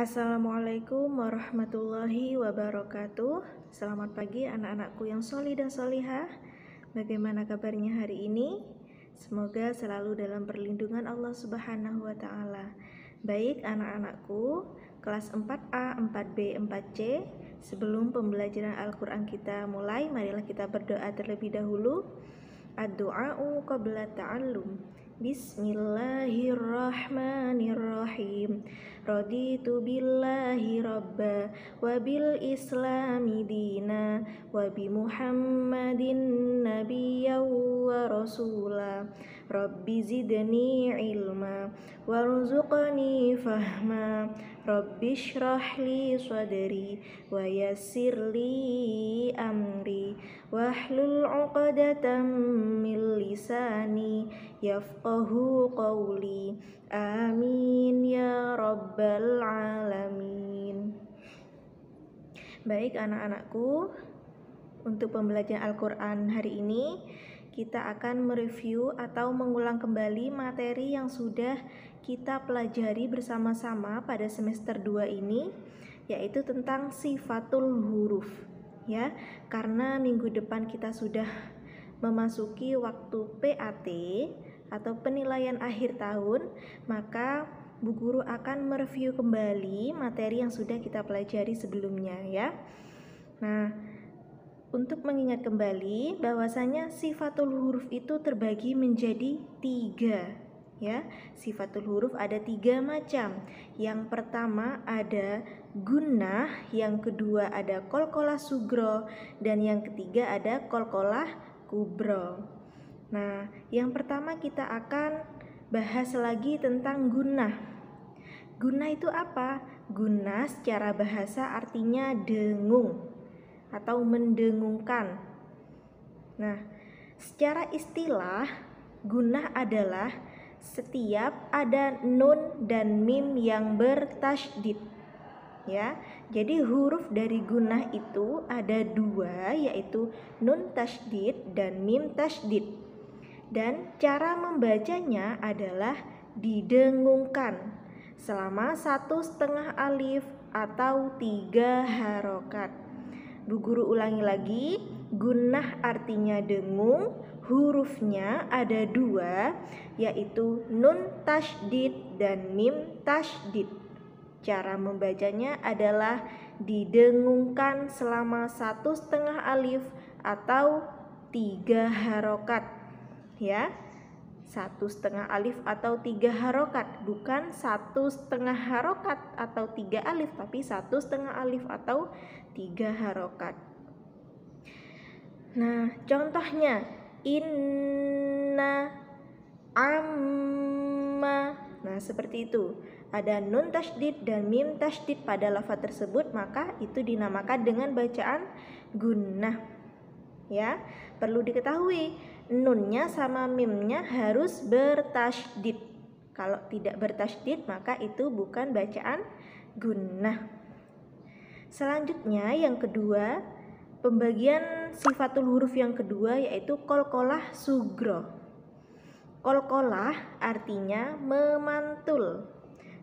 Assalamualaikum warahmatullahi wabarakatuh. Selamat pagi anak-anakku yang solih dan solihah. Bagaimana kabarnya hari ini? Semoga selalu dalam perlindungan Allah Subhanahu wa Ta'ala. Baik anak-anakku, kelas 4A, 4B, 4C. Sebelum pembelajaran Al-Quran kita mulai, marilah kita berdoa terlebih dahulu. Ad-du'a'u qabla ta'allum. Bismillahirrahmanirrahim. Raditu billahi rabba wa bil islami dina wa bi muhammadin nabiyyan wa rasula. Rabbi zidni ilma warzuqni fahma. Rabbi shrah li sadri wa yassir li amri wahlul 'uqdatam min lisani yafqahu qawli. Amin ya rabbal alamin. Baik anak-anakku, untuk pembelajaran Al-Quran hari ini kita akan mereview atau mengulang kembali materi yang sudah kita pelajari bersama-sama pada semester 2 ini, yaitu tentang sifatul huruf ya. Karena minggu depan kita sudah memasuki waktu PAT atau penilaian akhir tahun, maka Bu Guru akan mereview kembali materi yang sudah kita pelajari sebelumnya ya. Nah, untuk mengingat kembali bahwasanya sifatul huruf itu terbagi menjadi 3 ya. Sifatul huruf ada 3 macam. Yang pertama ada gunnah, yang kedua ada qalqalah sugro, dan yang ketiga ada qalqalah kubro. Nah, yang pertama kita akan bahas lagi tentang gunnah. Gunnah itu apa? Gunnah secara bahasa artinya dengung atau mendengungkan. Nah, secara istilah gunnah adalah setiap ada nun dan mim yang bertasydid ya. Jadi huruf dari gunnah itu ada 2, yaitu nun tasydid dan mim tasydid. Dan cara membacanya adalah didengungkan selama 1,5 alif atau 3 harokat. Bu Guru ulangi lagi, gunnah artinya dengung, hurufnya ada 2, yaitu nun tasydid dan mim tasydid. Cara membacanya adalah didengungkan selama 1,5 alif atau 3 harokat ya. 1,5 alif atau 3 harokat, bukan 1,5 harokat atau 3 alif, tapi 1,5 alif atau 3 harokat. Nah, contohnya inna, amma. Nah, seperti itu. Ada nun tasydid dan mim tasydid pada lafaz tersebut, maka itu dinamakan dengan bacaan gunnah. Ya, perlu diketahui nunnya sama mimnya harus bertasydid. Kalau tidak bertasydid maka itu bukan bacaan gunnah. Selanjutnya yang kedua, pembagian sifatul huruf yang kedua yaitu qalqalah sugro. Qalqalah artinya memantul,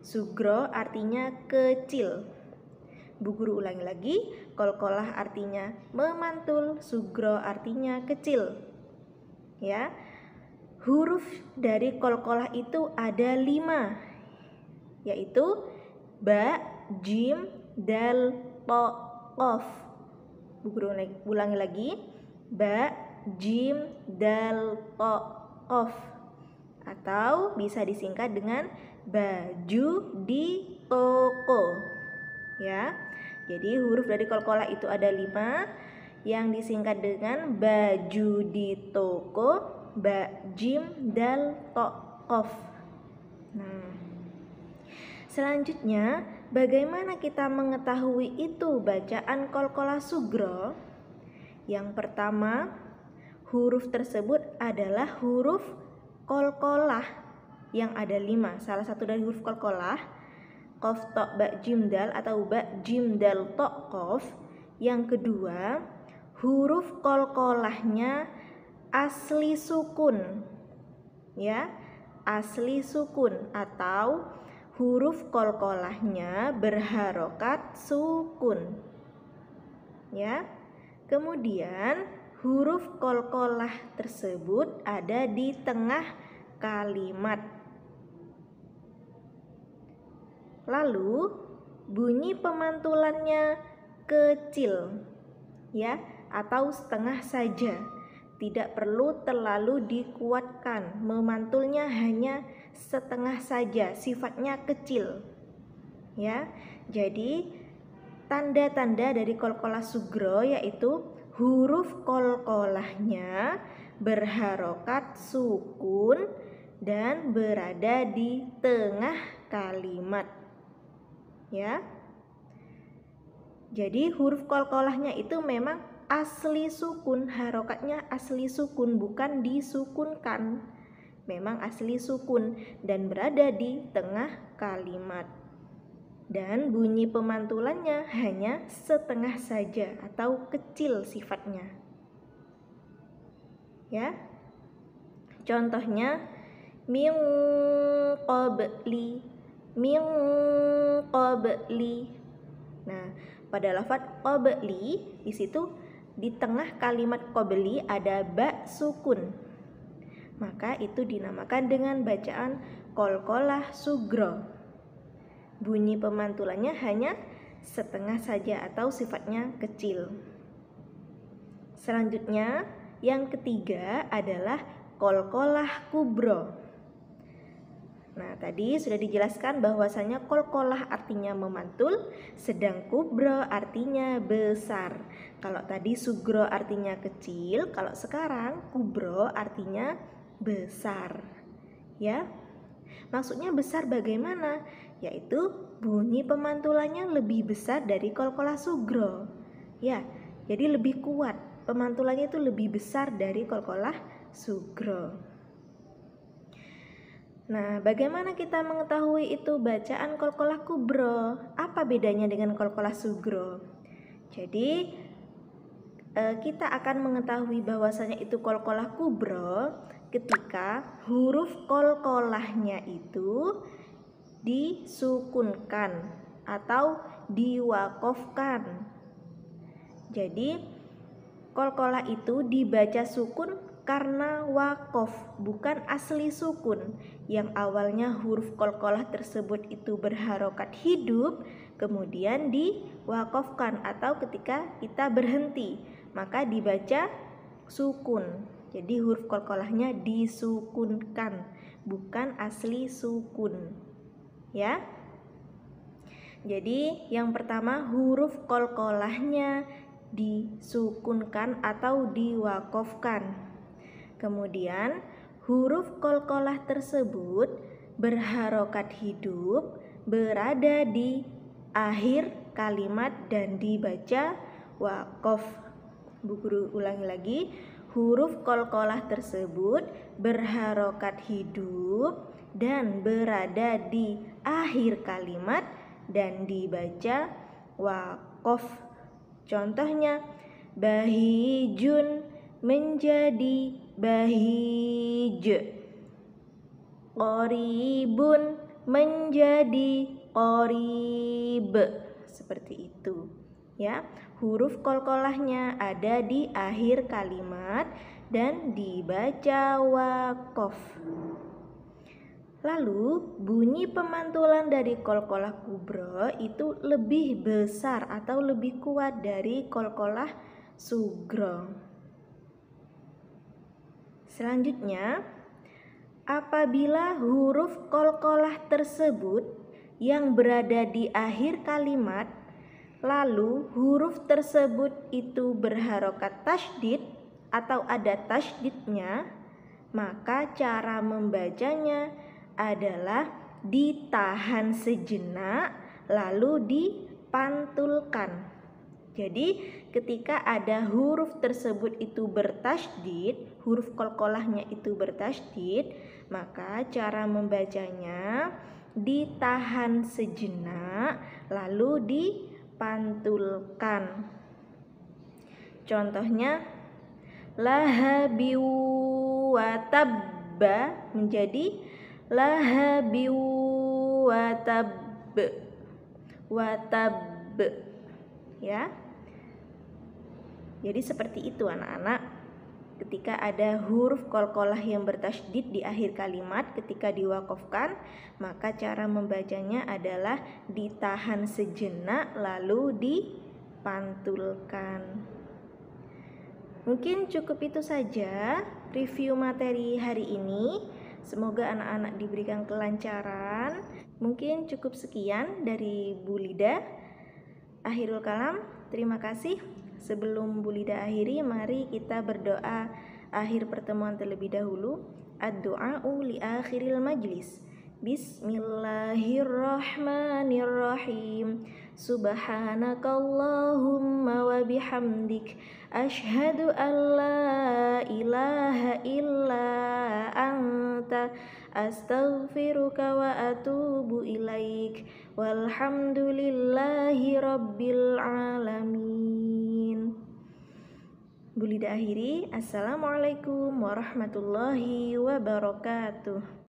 sugro artinya kecil. Bu Guru ulangi lagi, qalqalah artinya memantul, sugro artinya kecil ya. Huruf dari qalqalah itu ada 5, yaitu ba, jim, dal, to, qaf. Bu Guru ulangi lagi, ba, jim, dal, to, qaf, atau bisa disingkat dengan baju di toko ya. Jadi huruf dari qalqalah itu ada 5 yang disingkat dengan baju di toko, ba, jim, dal, to, qaf. Nah, selanjutnya bagaimana kita mengetahui itu bacaan qalqalah sugro? Yang pertama, huruf tersebut adalah huruf qalqalah yang ada 5. Salah satu dari huruf qalqalah, qaf, to, ba, jim, dal atau ba, jim, dal, to, qaf. Yang kedua, huruf qalqalahnya asli sukun ya, asli sukun, atau huruf qalqalahnya berharokat sukun. Ya. Kemudian huruf qalqalah tersebut ada di tengah kalimat. Lalu bunyi pemantulannya kecil, ya, atau setengah saja. Tidak perlu terlalu dikuatkan, memantulnya hanya setengah saja, sifatnya kecil. Ya. Jadi tanda-tanda dari qalqalah sugro yaitu huruf qalqalahnya berharokat sukun dan berada di tengah kalimat. Ya. Jadi huruf qalqalahnya itu memang asli sukun, harokatnya asli sukun, bukan disukunkan. Memang asli sukun dan berada di tengah kalimat. Dan bunyi pemantulannya hanya setengah saja atau kecil sifatnya. Ya. Contohnya min qabli, min qabli. Nah, pada lafaz qabli di situ di tengah kalimat qabli ada ba sukun. Maka itu dinamakan dengan bacaan qalqalah sugro. Bunyi pemantulannya hanya setengah saja atau sifatnya kecil. Selanjutnya, yang ketiga adalah qalqalah kubro. Nah, tadi sudah dijelaskan bahwasanya qalqalah artinya memantul, sedang kubro artinya besar. Kalau tadi sugro artinya kecil, kalau sekarang kubro artinya besar. Ya. Maksudnya besar bagaimana? Yaitu bunyi pemantulannya lebih besar dari qalqalah sugro. Ya, jadi lebih kuat. Pemantulannya itu lebih besar dari qalqalah sugro. Nah, bagaimana kita mengetahui itu bacaan qalqalah kubro? Apa bedanya dengan qalqalah sugro? Jadi kita akan mengetahui bahwasanya itu qalqalah kubro ketika huruf qalqalahnya itu disukunkan atau diwaqafkan. Jadi qalqalah itu dibaca sukun karena waqaf, bukan asli sukun. Yang awalnya huruf qalqalah tersebut itu berharokat hidup, kemudian diwaqafkan atau ketika kita berhenti, maka dibaca sukun. Jadi huruf qalqalahnya disukunkan, bukan asli sukun. Ya. Jadi yang pertama huruf qalqalahnya disukunkan atau diwaqafkan. Kemudian huruf qalqalah tersebut berharokat hidup, berada di akhir kalimat dan dibaca waqaf. Bu Guru ulangi lagi, huruf qalqalah tersebut berharokat hidup dan berada di akhir kalimat dan dibaca waqaf. Contohnya bahijun menjadi bahij, qoribun menjadi qorib, seperti itu. Ya, huruf qalqalahnya ada di akhir kalimat dan dibaca waqaf. Lalu bunyi pemantulan dari qalqalah kubro itu lebih besar atau lebih kuat dari qalqalah sugro. Selanjutnya, apabila huruf qalqalah tersebut yang berada di akhir kalimat, lalu huruf tersebut itu berharokat tasydid atau ada tasydidnya, maka cara membacanya adalah ditahan sejenak lalu dipantulkan. Jadi ketika ada huruf tersebut itu bertasydid, huruf qalqalahnya itu bertasydid, maka cara membacanya ditahan sejenak lalu dipantulkan. Contohnya lahabiu wa tabba menjadi lahabiu watab, ya. Jadi seperti itu anak-anak. Ketika ada huruf qalqalah yang bertasydid di akhir kalimat ketika diwaqafkan, maka cara membacanya adalah ditahan sejenak lalu dipantulkan. Mungkin cukup itu saja review materi hari ini. Semoga anak-anak diberikan kelancaran. Mungkin cukup sekian dari Bu Lida. Akhirul kalam, terima kasih. Sebelum Bu Lida akhiri, mari kita berdoa akhir pertemuan terlebih dahulu. Ad-du'a'u li akhiril majlis. Bismillahirrahmanirrahim. Subhanakallahumma wa bihamdik, asyhadu an la ilaha illa anta, astaghfiruka wa atubu ilaik. Walhamdulillahi rabbil alamin. Bu Lida akhiri. Assalamualaikum warahmatullahi wabarakatuh.